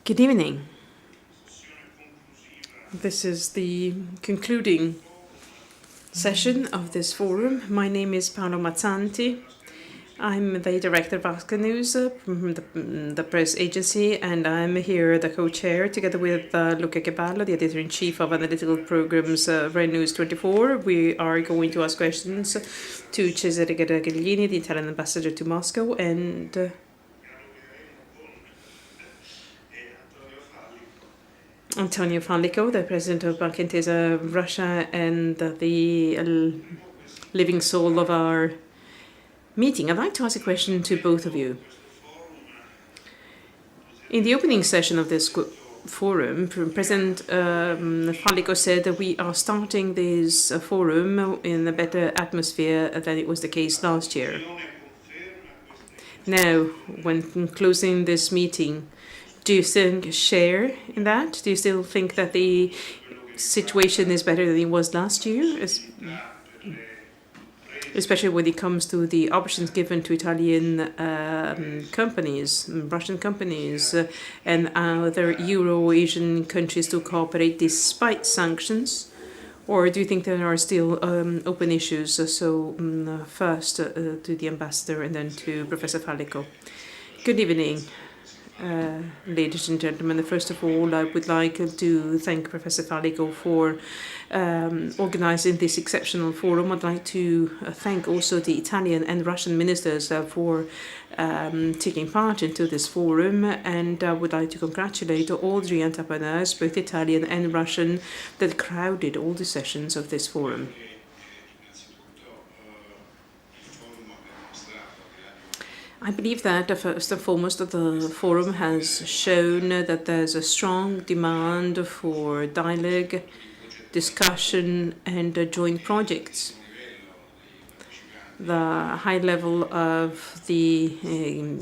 Good evening. This is the concluding session of this forum. My name is Paolo Mazzanti. I'm the director of Vasca News from the press agency, and I'm here the co-chair together with Luca Caballo, the editor-in-chief of analytical programs Red News 24. We are going to ask questions to Cesare Garaghellini, the Italian ambassador to Moscow, and Antonio Fallico, the president of Banca Intesa Russia, and the living soul of our meeting. I'd like to ask a question to both of you. In the opening session of this forum, President Fallico said that we are starting this forum in a better atmosphere than it was the case last year. Now, when closing this meeting, do you still share in that? Do you still think that the situation is better than it was last year? Especially when it comes to the options given to Italian companies, Russian companies, and other Euro-Asian countries to cooperate despite sanctions? Or do you think there are still open issues? So first to the ambassador and then to Professor Fallico. Good evening. Ladies and gentlemen, first of all, I would like to thank Professor Fallico for organizing this exceptional forum. I'd like to thank also the Italian and Russian ministers for taking part into this forum, and I would like to congratulate all the entrepreneurs, both Italian and Russian, that crowded all the sessions of this forum. I believe that first and foremost the forum has shown that there's a strong demand for dialogue, discussion and joint projects. The high level of the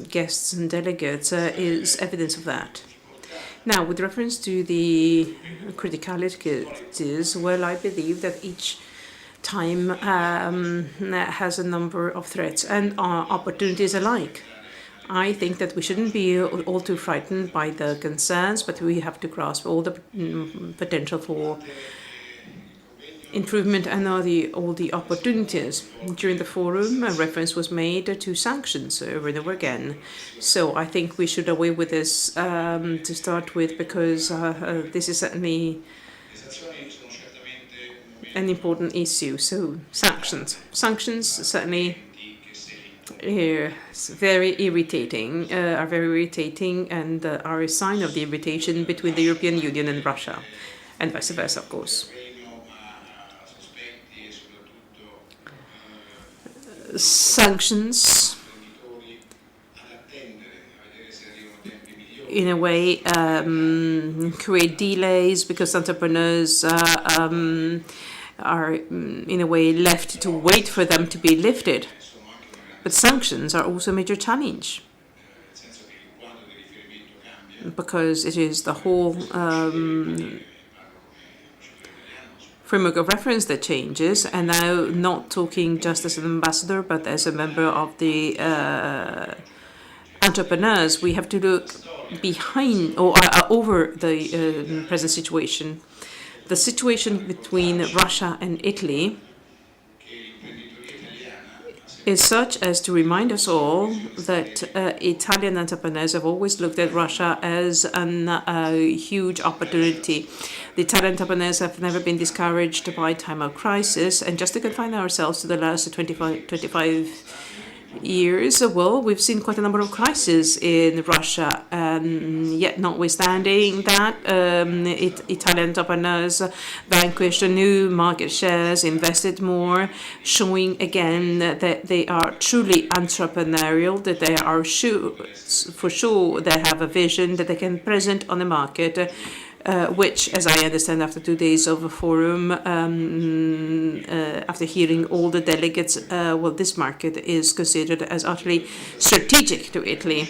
guests and delegates is evidence of that. Now, with reference to the criticalities, well, I believe that each time has a number of threats and opportunities alike. I think that we shouldn't be all too frightened by the concerns, but we have to grasp all the potential for improvement and all the opportunities. During the forum, a reference was made to sanctions over and over again. So I think we should away with this to start with, because this is certainly an important issue. So sanctions certainly very irritating, are very irritating, and are a sign of the irritation between the European Union and Russia, and vice versa, of course. Sanctions, in a way, create delays because entrepreneurs are in a way left to wait for them to be lifted. But sanctions are also a major challenge, because it is the whole framework of reference that changes. And now, not talking just as an ambassador, but as a member of the entrepreneurs, we have to look behind or over the present situation. The situation between Russia and Italy is such as to remind us all that Italian entrepreneurs have always looked at Russia as a huge opportunity. The Italian entrepreneurs have never been discouraged by time of crisis, and just to confine ourselves to the last 25 years, well, we've seen quite a number of crises in Russia, yet notwithstanding that, Italian entrepreneurs vanquished new market shares, invested more, showing again that they are truly entrepreneurial, that they are for sure they have a vision that they can present on the market, which, as I understand after 2 days of a forum, after hearing all the delegates, well, this market is considered as utterly strategic to Italy.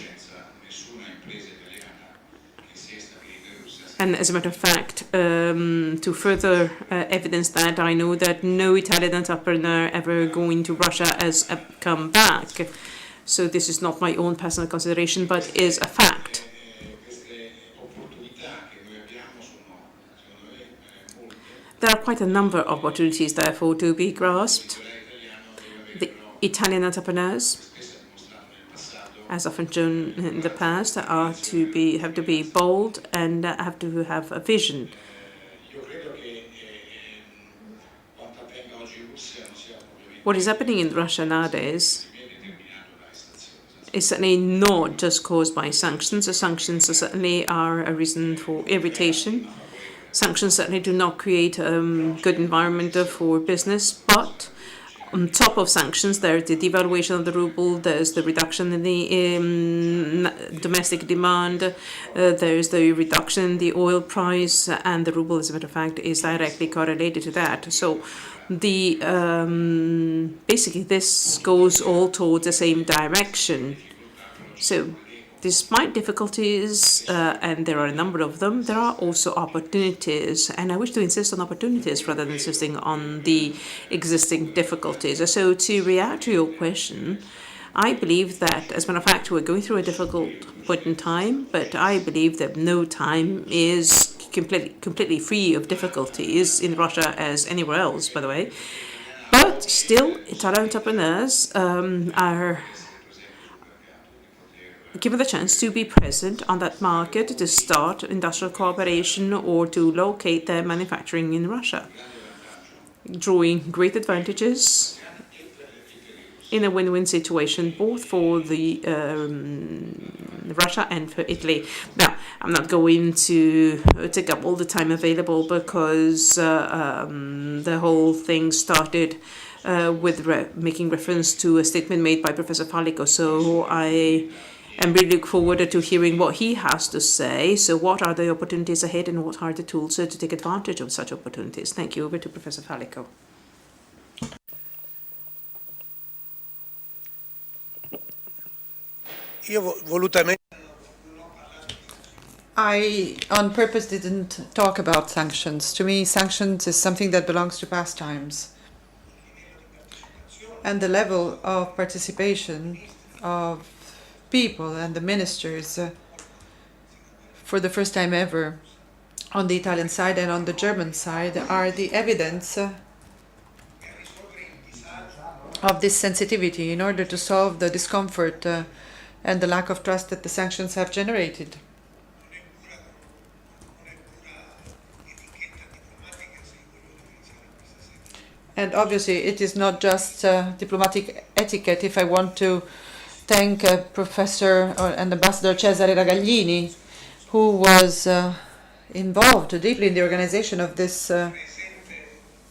And as a matter of fact, to further evidence that, I know that no Italian entrepreneur ever going to Russia has come back. So this is not my own personal consideration, but is a fact. There are quite a number of opportunities, therefore, to be grasped. The Italian entrepreneurs, as often shown in the past, have to be bold and have to have a vision. What is happening in Russia nowadays is certainly not just caused by sanctions. The sanctions certainly are a reason for irritation. Sanctions certainly do not create a good environment for business, but on top of sanctions, there's the devaluation of the ruble, there's the reduction in the domestic demand, there's the reduction in the oil price, and the ruble, as a matter of fact, is directly correlated to that. So the basically this goes all towards the same direction. So despite difficulties, and there are a number of them, there are also opportunities, and I wish to insist on opportunities rather than insisting on the existing difficulties. So to react to your question, I believe that, as a matter of fact, we're going through a difficult point in time, but I believe that no time is completely free of difficulties in Russia as anywhere else, by the way. But still, Italian entrepreneurs are given the chance to be present on that market, to start industrial cooperation or to locate their manufacturing in Russia, drawing great advantages in a win-win situation, both for the Russia and for Italy. Now, I'm not going to take up all the time available because the whole thing started with making reference to a statement made by Professor Fallico. So I am really look forward to hearing what he has to say. So what are the opportunities ahead and what are the tools to take advantage of such opportunities? Thank you. Over to Professor Fallico. I, on purpose, didn't talk about sanctions. To me, sanctions is something that belongs to past times. And the level of participation of people and the ministers for the first time ever on the Italian side and on the German side are the evidence of this sensitivity in order to solve the discomfort and the lack of trust that the sanctions have generated. And obviously, it is not just diplomatic etiquette. If I want to thank Professor and Ambassador Cesare Ragaglini, who was involved deeply in the organization of this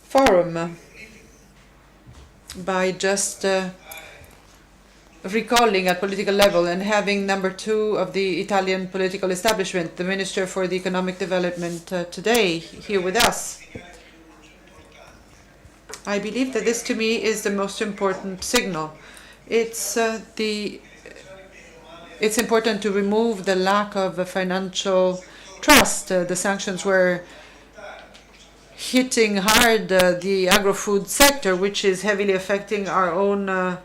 forum, by just recalling at political level and having number 2 of the Italian political establishment, the Minister for the Economic Development, today here with us. I believe that this, to me, is the most important signal. It's important to remove the lack of financial trust. The sanctions were hitting hard the agro-food sector, which is heavily affecting our own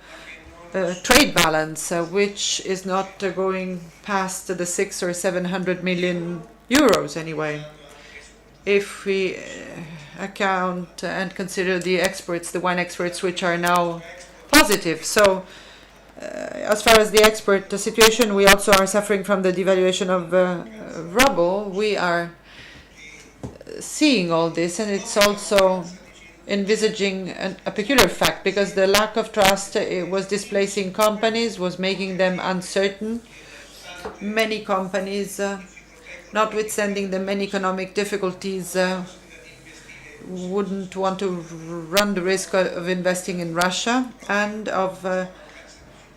trade balance, which is not going past the 600 or 700 million euros anyway. If we account and consider the exports, the wine exports, which are now positive. So as far as the export situation, we also are suffering from the devaluation of ruble. We are seeing all this, and it's also envisaging a peculiar fact, because the lack of trust was displacing companies, was making them uncertain. Many companies, notwithstanding the many economic difficulties, wouldn't want to run the risk of investing in Russia and of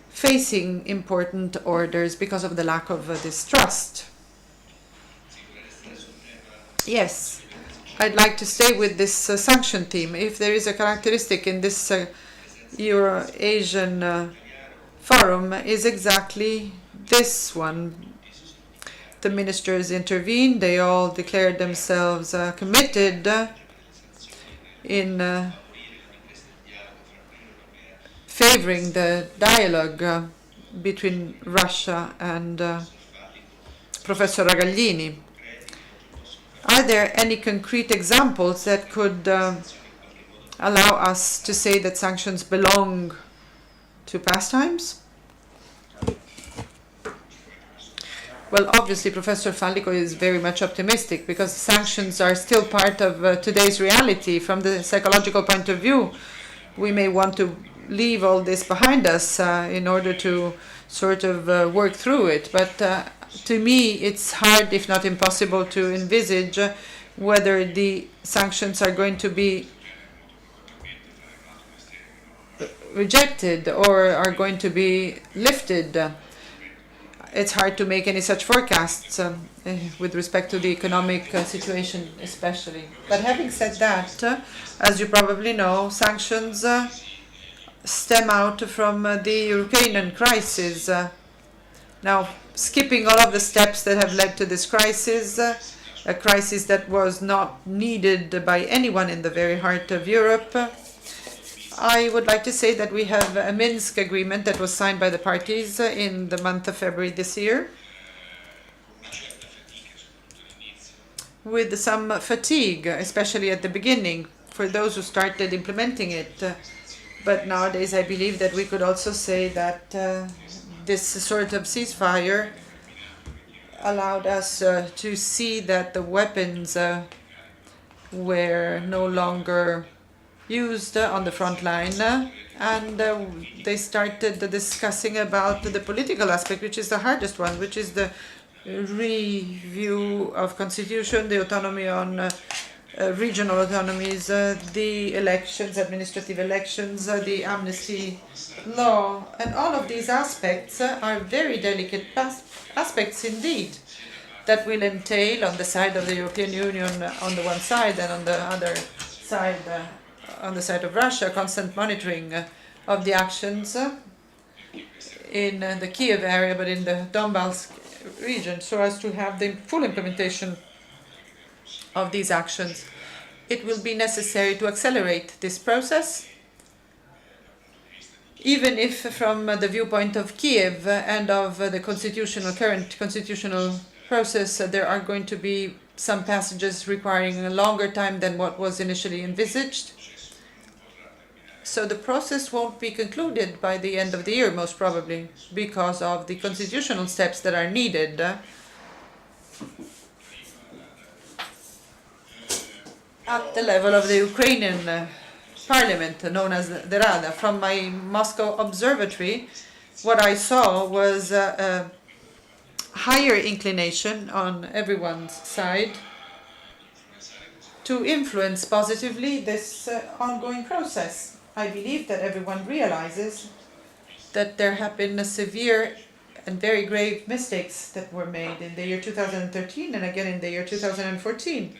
facing important orders because of the lack of this trust. Yes, I'd like to stay with this sanction theme. If there is a characteristic in this Euro-Asian forum, is exactly this one. The ministers intervened. They all declared themselves committed in favoring the dialogue between Russia and Professor Ragaglini. Are there any concrete examples that could allow us to say that sanctions belong to past times? Well, obviously, Professor Fallico is very much optimistic because sanctions are still part of today's reality. From the psychological point of view, we may want to leave all this behind us in order to sort of work through it. But to me, it's hard, if not impossible, to envisage whether the sanctions are going to be rejected or are going to be lifted. It's hard to make any such forecasts with respect to the economic situation especially. But having said that, as you probably know, sanctions stem out from the Ukrainian crisis. Now, skipping all of the steps that have led to this crisis, a crisis that was not needed by anyone in the very heart of Europe, I would like to say that we have a Minsk agreement that was signed by the parties in the month of February this year, with some fatigue, especially at the beginning, for those who started implementing it. But nowadays I believe that we could also say that this sort of ceasefire allowed us to see that the weapons were no longer used on the front line, and they started discussing about the political aspect, which is the hardest one, which is the review of constitution, the autonomy on regional autonomies, the elections, administrative elections, the amnesty law, and all of these aspects are very delicate aspects indeed, that will entail on the side of the European Union on the one side, and on the other side, on the side of Russia, constant monitoring of the actions in the Kiev area, but in the Donbass region, so as to have the full implementation of these actions. It will be necessary to accelerate this process, even if from the viewpoint of Kiev and of the current constitutional process, there are going to be some passages requiring a longer time than what was initially envisaged. So the process won't be concluded by the end of the year, most probably, because of the constitutional steps that are needed at the level of the Ukrainian parliament, known as the Rada. From my Moscow observatory, what I saw was a higher inclination on everyone's side to influence positively this ongoing process. I believe that everyone realizes that there have been severe and very grave mistakes that were made in the year 2013 and again in the year 2014.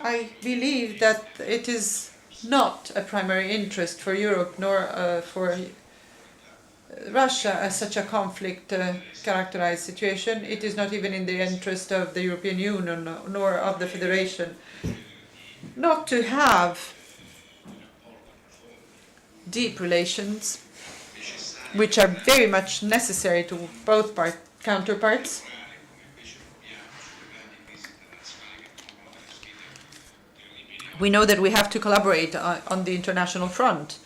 I believe that it is not a primary interest for Europe nor for Russia as such a conflict characterized situation. It is not even in the interest of the European Union nor of the Federation not to have deep relations, which are very much necessary to both counterparts. We know that we have to collaborate on the international front.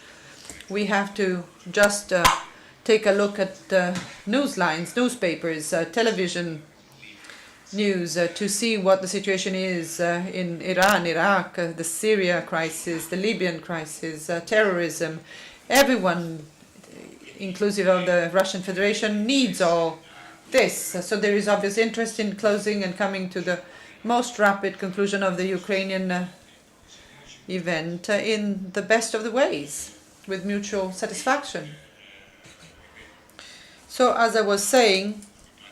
We have to just take a look at news lines, newspapers, television news to see what the situation is in Iran, Iraq, the Syria crisis, the Libyan crisis, terrorism. Everyone, inclusive of the Russian Federation, needs all this. So there is obvious interest in closing and coming to the most rapid conclusion of the Ukrainian event in the best of the ways, with mutual satisfaction. So as I was saying,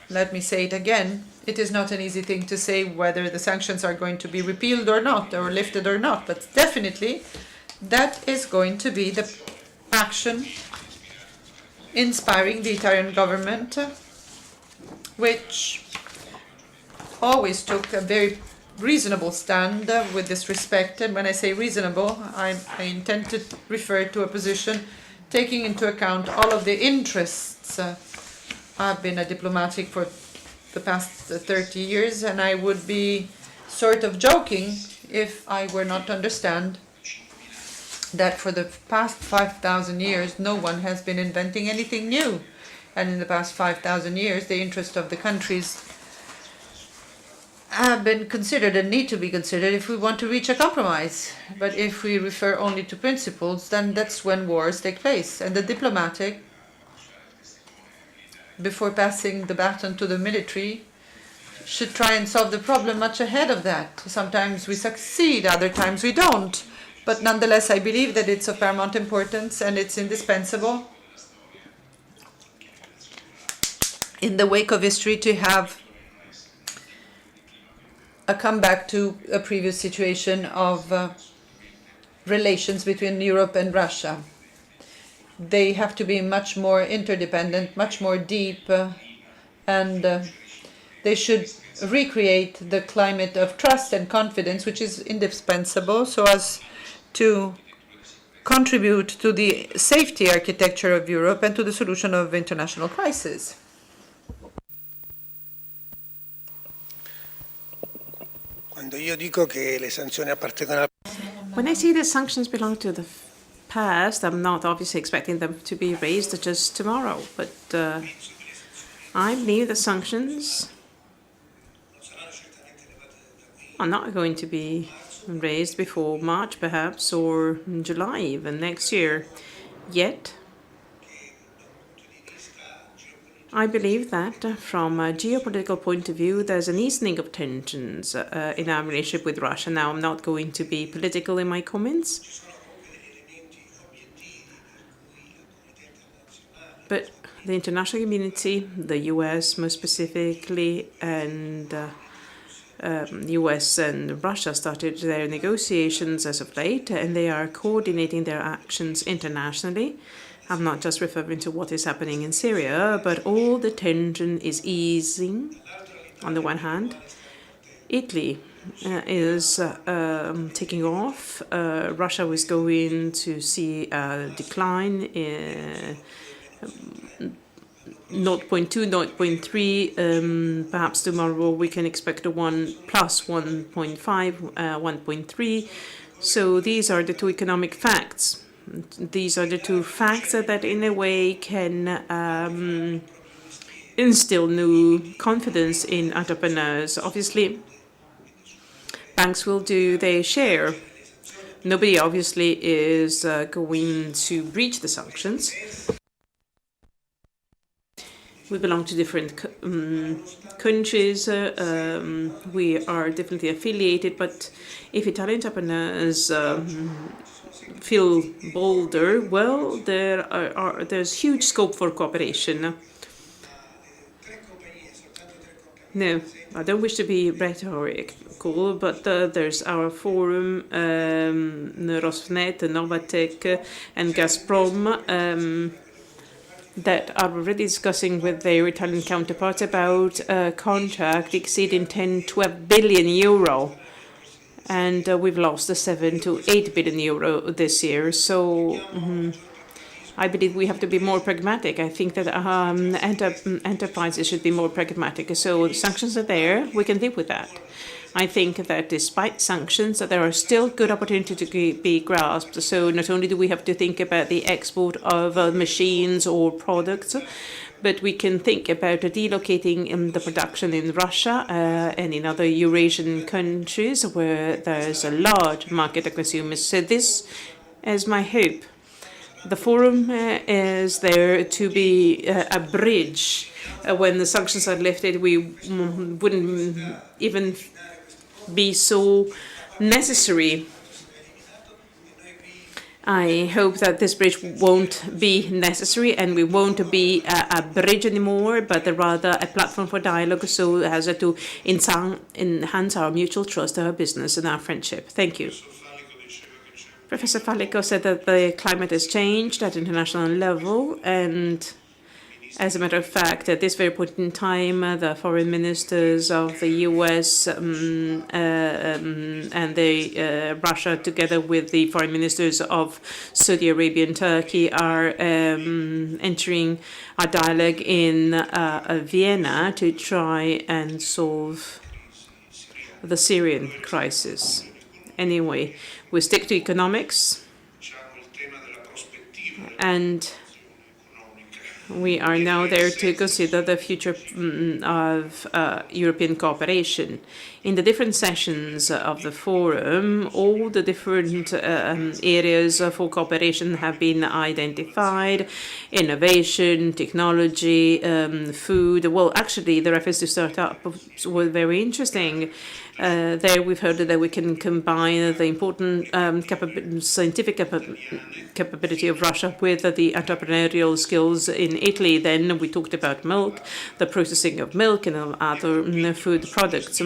let me say it again, it is not an easy thing to say whether the sanctions are going to be repealed or not, or lifted or not, but definitely that is going to be the action inspiring the Italian government, which always took a very reasonable stand with this respect. And when I say reasonable, I intend to refer to a position taking into account all of the interests. I've been a diplomatic for the past 30 years, and I would be sort of joking if I were not to understand that for the past 5,000 years, no one has been inventing anything new. And in the past 5,000 years, the interest of the countries have been considered and need to be considered if we want to reach a compromise. But if we refer only to principles, then that's when wars take place. And the diplomatic, before passing the baton to the military, should try and solve the problem much ahead of that. Sometimes we succeed, other times we don't. But nonetheless, I believe that it's of paramount importance and it's indispensable in the wake of history to have a comeback to a previous situation of relations between Europe and Russia. They have to be much more interdependent, much more deep, and they should recreate the climate of trust and confidence, which is indispensable, so as to contribute to the safety architecture of Europe and to the solution of international crises. When I say the sanctions belong to the past, I'm not obviously expecting them to be raised just tomorrow, but I believe the sanctions are not going to be raised before March perhaps, or July even next year. Yet, I believe that from a geopolitical point of view, there's an easing of tensions in our relationship with Russia. Now, I'm not going to be political in my comments, but the international community, the US most specifically, and US and Russia started their negotiations as of late, and they are coordinating their actions internationally. I'm not just referring to what is happening in Syria, but all the tension is easing on the one hand. Italy is taking off. Russia was going to see a decline in 0.2, 0.3. Perhaps tomorrow we can expect a 1 plus 1.5, 1.3. So these are the two economic facts. These are the two facts that in a way can instill new confidence in entrepreneurs. Obviously, banks will do their share. Nobody obviously is going to breach the sanctions. We belong to different countries. We are definitely affiliated, but if Italian entrepreneurs feel bolder, well, there's huge scope for cooperation. No, I don't wish to be rhetorical, but there's our forum, Rosneft, Novatec, and Gazprom, that are already discussing with their Italian counterparts about a contract exceeding 10-12 billion euro. And we've lost the 7 to 8 billion euro this year. So I believe we have to be more pragmatic. I think that enterprises should be more pragmatic. So the sanctions are there. We can live with that. I think that despite sanctions, there are still good opportunities to be grasped. So not only do we have to think about the export of machines or products, but we can think about delocating the production in Russia and in other Eurasian countries where there's a large market of consumers. So this is my hope. The forum is there to be a bridge. When the sanctions are lifted, we wouldn't even be so necessary. I hope that this bridge won't be necessary and we won't be a bridge anymore, but rather a platform for dialogue so as to enhance our mutual trust, our business and our friendship. Thank you. Professor Fallico said that the climate has changed at international level, and as a matter of fact, at this very point in time, the foreign ministers of the US and Russia, together with the foreign ministers of Saudi Arabia and Turkey, are entering a dialogue in Vienna to try and solve the Syrian crisis. Anyway, we stick to economics, and we are now there to consider the future of European cooperation. In the different sessions of the forum, all the different areas for cooperation have been identified: innovation, technology, food. Well, actually, the reference to startups was very interesting. There we've heard that we can combine the important scientific capability of Russia with the entrepreneurial skills in Italy. Then we talked about milk, the processing of milk and other food products.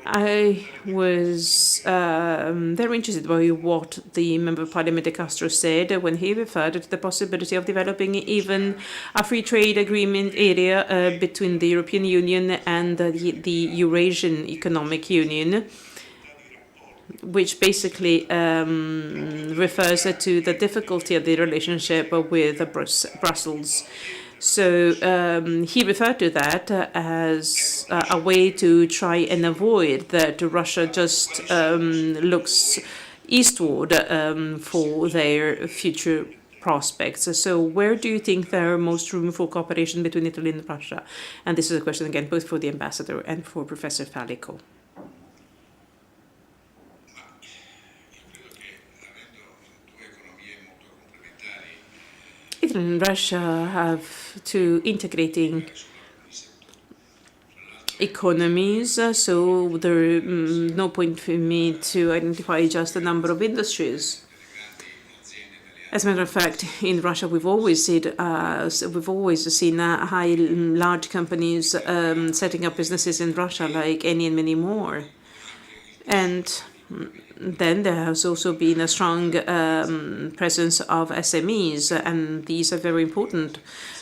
I was very interested by what the Member of Parliament De Castro said when he referred to the possibility of developing even a free trade agreement area between the European Union and the Eurasian Economic Union, which basically refers to the difficulty of the relationship with Brussels. So he referred to that as a way to try and avoid that Russia just looks eastward for their future prospects. So where do you think there are most room for cooperation between Italy and Russia? And this is a question again both for the ambassador and for Professor Fallico. Italy and Russia have two integrating economies, so there is no point for me to identify just a number of industries. As a matter of fact, in Russia, we've always seen large companies setting up businesses in Russia, like Eni and many more. And then there has also been a strong presence of SMEs, and these are very important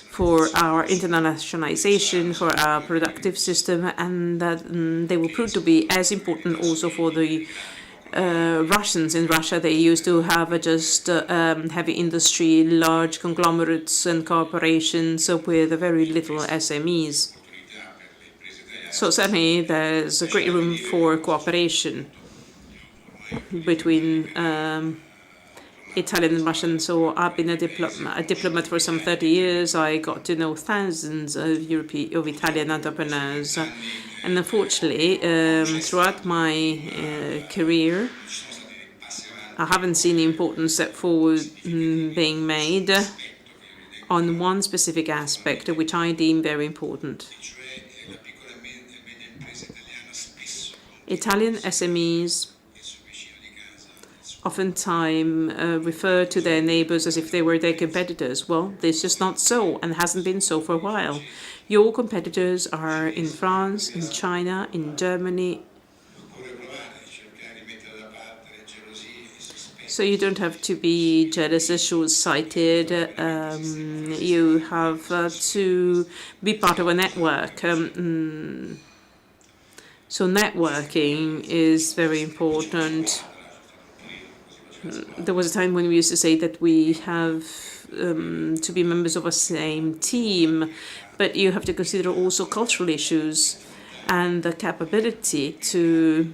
for our internationalization, for our productive system, and that they will prove to be as important also for the Russians. In Russia, they used to have just heavy industry, large conglomerates and corporations with very little SMEs. So certainly there's a great room for cooperation between Italian and Russian. So I've been a diplomat for some 30 years. I got to know thousands of Italian entrepreneurs. And unfortunately, throughout my career, I haven't seen the important step forward being made on one specific aspect, which I deem very important. Italian SMEs oftentimes refer to their neighbors as if they were their competitors. Well, this is just not so, and hasn't been so for a while. Your competitors are in France, in China, in Germany. So you don't have to be jealous or short-sighted. You have to be part of a network. So networking is very important. There was a time when we used to say that we have to be members of a same team, but you have to consider also cultural issues and the capability to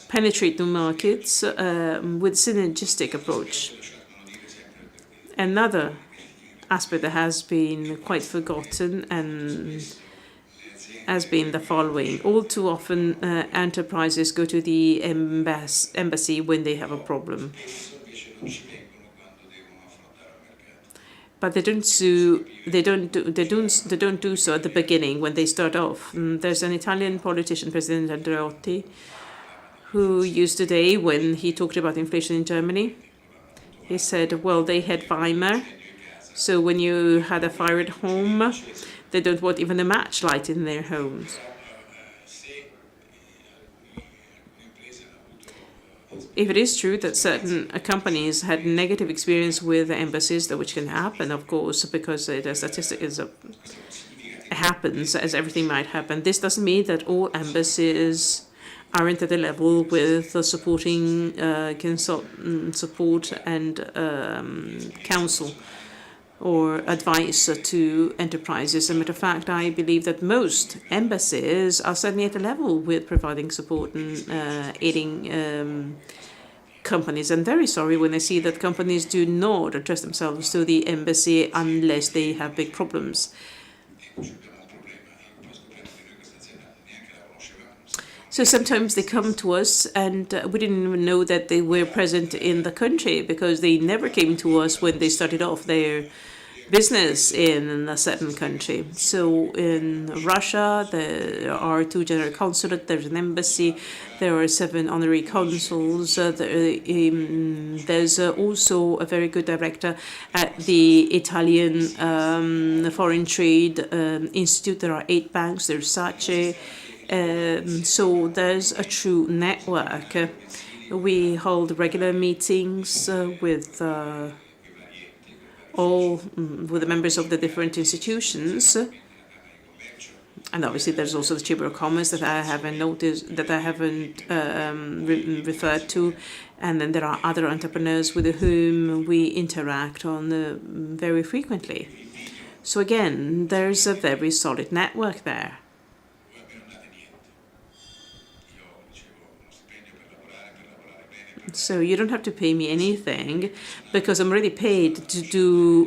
penetrate new markets with synergistic approach. Another aspect that has been quite forgotten and has been the following. All too often enterprises go to the embassy when they have a problem. But they don't do so at the beginning when they start off. There's an Italian politician, President Andreotti, who used today, when he talked about inflation in Germany, he said, well, they had Weimar, so when you had a fire at home, they don't want even a match light in their homes. If it is true that certain companies had negative experience with the embassies, which can happen, of course, because the statistic is happens, as everything might happen, this doesn't mean that all embassies aren't at the level with the supporting support and counsel. or advice to enterprises. As a matter of fact, I believe that most embassies are certainly at a level with providing support and aiding companies. I'm very sorry when I see that companies do not address themselves to the embassy unless they have big problems. So sometimes they come to us and we didn't even know that they were present in the country because they never came to us when they started off their business in a certain country. So in Russia, there are 2 general consulates, there's an embassy, there are 7 honorary consuls. There's also a very good director at the Italian Foreign Trade Institute. There are 8 banks, there's SACE. So there's a true network. We hold regular meetings with the members of the different institutions, and obviously there's also the Chamber of Commerce that I haven't noticed, that I haven't referred to, and then there are other entrepreneurs with whom we interact on very frequently. So again, there's a very solid network there. So you don't have to pay me anything because I'm already paid to do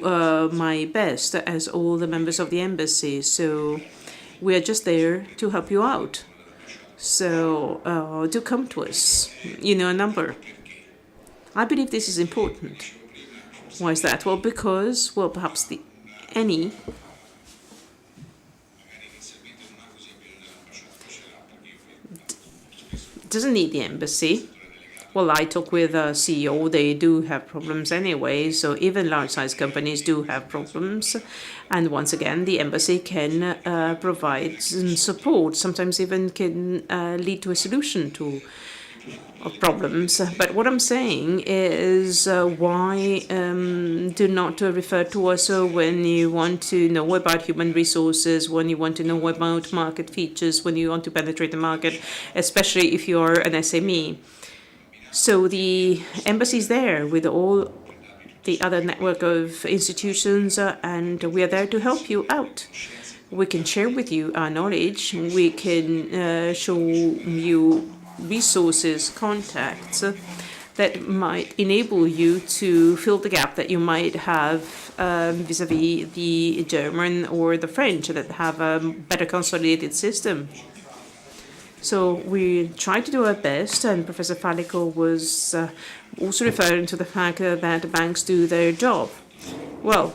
my best as all the members of the embassy. So we are just there to help you out. So do come to us. You know a number. I believe this is important. Why is that? Well, because, well, perhaps any doesn't need the embassy. Well, I talk with a CEO, they do have problems anyway, so even large-sized companies do have problems. And once again, the embassy can provide some support, sometimes even can lead to a solution to problems. But what I'm saying is why do not refer to us when you want to know about human resources, when you want to know about market features, when you want to penetrate the market, especially if you're an SME. So the embassy is there with all the other network of institutions, and we are there to help you out. We can share with you our knowledge. We can show you resources, contacts that might enable you to fill the gap that you might have vis-a-vis the German or the French that have a better consolidated system. So we try to do our best, and Professor Falico was also referring to the fact that banks do their job. Well,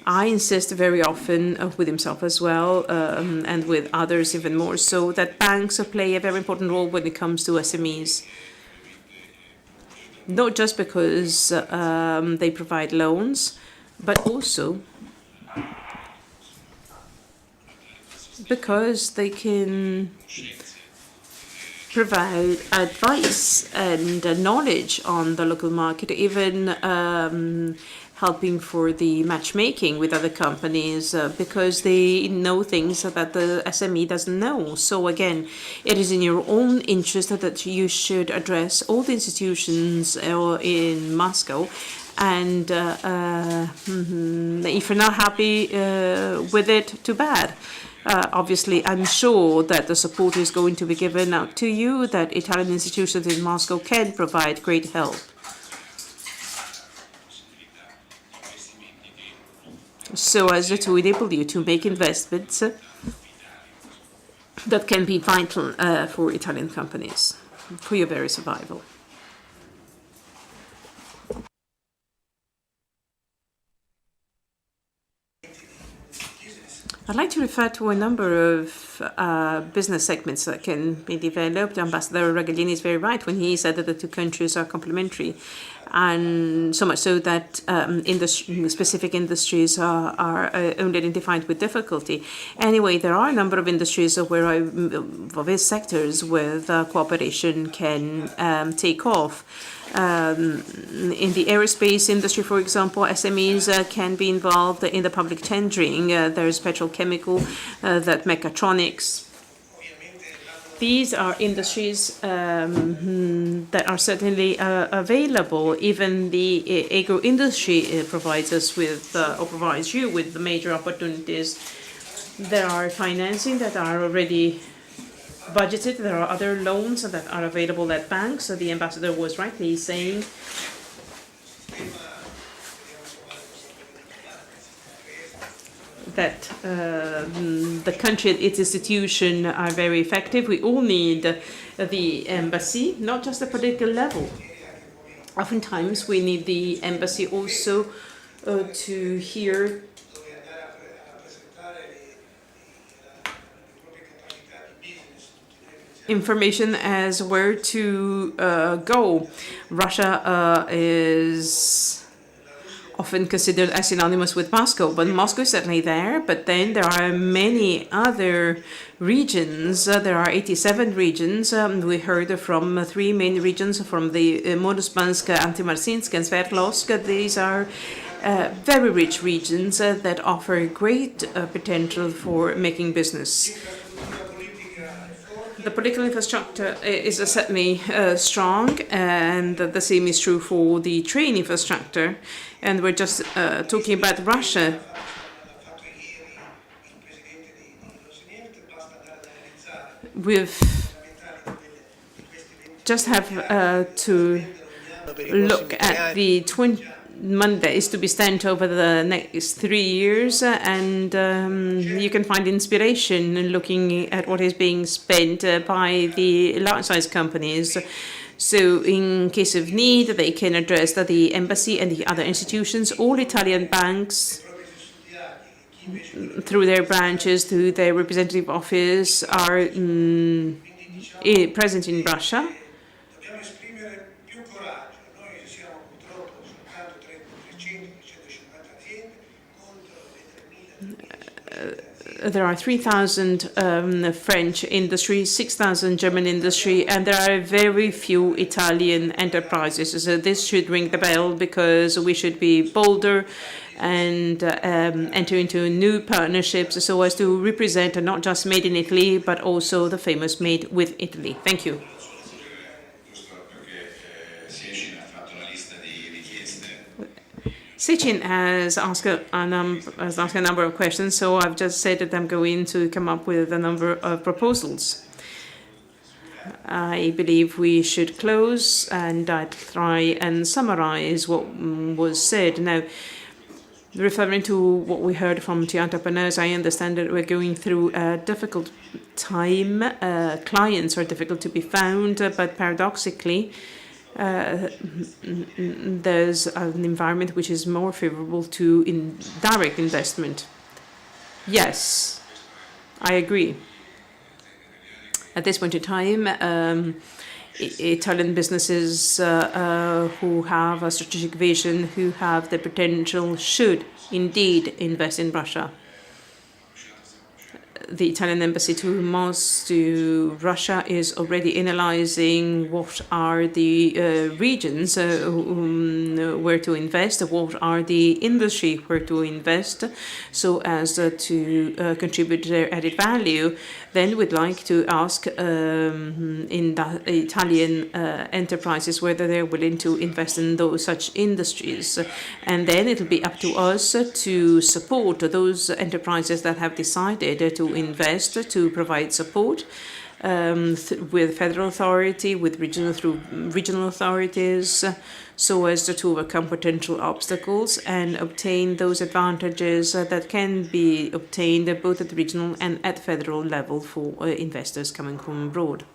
I insist very often with himself as well, and with others even more so, that banks play a very important role when it comes to SMEs. Not just because they provide loans, but also because they can provide advice and knowledge on the local market, even helping for the matchmaking with other companies because they know things that the SME doesn't know. So again, it is in your own interest that you should address all the institutions in Moscow. And if you're not happy with it, too bad. Obviously, I'm sure that the support is going to be given out to you, that Italian institutions in Moscow can provide great help. So as to enable you to make investments that can be vital for Italian companies, for your very survival. I'd like to refer to a number of business segments that can be developed. Ambassador Ragaglini is very right when he said that the two countries are complementary, and so much so that specific industries are only identified with difficulty. Anyway, there are a number of industries where of these sectors with cooperation can take off. In the aerospace industry, for example, SMEs can be involved in the public tendering. There's petrochemical, that mechatronics. these are industries that are certainly available. Even the agro industry provides us with, or provides you with the major opportunities. There are financing that are already budgeted. There are other loans that are available at banks. So the ambassador was rightly saying that the country and its institution are very effective. We all need the embassy, not just the political level. Oftentimes we need the embassy also to hear information as where to go. Russia is often considered as synonymous with Moscow, but Moscow is certainly there. But then there are many other regions. There are 87 regions. We heard from 3 main regions, from the Modusbansk, Antimarsinsk, and Sverdlovsk. These are very rich regions that offer great potential for making business. The political infrastructure is certainly strong, and the same is true for the train infrastructure. And we're just talking about Russia. We've just have to look at the Mondays to be spent over the next 3 years, and you can find inspiration in looking at what is being spent by the large-sized companies. So in case of need, they can address the embassy and the other institutions. All Italian banks, through their branches, through their representative office, are present in Russia. There are 3,000 French industry, 6,000 German industry, and there are very few Italian enterprises. So this should ring the bell, because we should be bolder and enter into new partnerships so as to represent not just Made in Italy, but also the famous Made with Italy. Thank you. Sechin has asked a number of questions, so I've just said that I'm going to come up with a number of proposals. I believe we should close, and I'd try and summarize what was said. Now, referring to what we heard from the entrepreneurs, I understand that we're going through a difficult time. Clients are difficult to be found, but paradoxically, there's an environment which is more favorable to direct investment. Yes, I agree. At this point in time, Italian businesses who have a strategic vision, who have the potential, should indeed invest in Russia. The Italian embassy to Russia is already analyzing what are the regions where to invest, what are the industry where to invest, so as to contribute their added value. Then we'd like to ask in the Italian enterprises whether they're willing to invest in such industries. And then it'll be up to us to support those enterprises that have decided to invest, to provide support with federal authority, with regional authorities, so as to overcome potential obstacles and obtain those advantages that can be obtained both at the regional and at federal level for investors coming from abroad.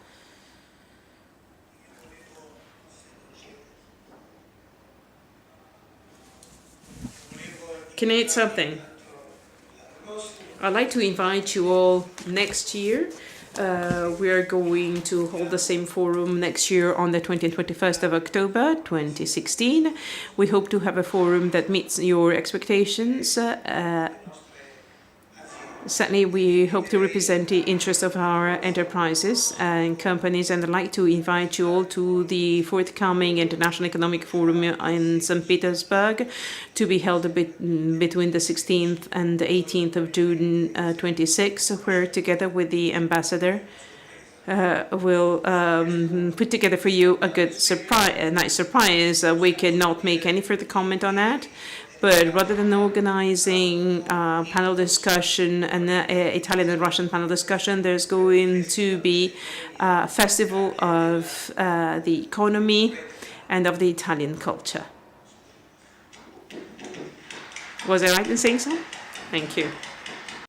Can I add something? I'd like to invite you all next year. We are going to hold the same forum next year on the 20th and 21st of October 2016. We hope to have a forum that meets your expectations. Certainly, we hope to represent the interests of our enterprises and companies, and I'd like to invite you all to the forthcoming International Economic Forum in St. Petersburg, to be held between the 16th and the 18th of June 26, where together with the ambassador will put together for you a good surprise, a nice surprise. We cannot make any further comment on that. But rather than organizing a panel discussion, an Italian and Russian panel discussion, there's going to be a festival of the economy and of the Italian culture. Was I right in saying so? Thank you.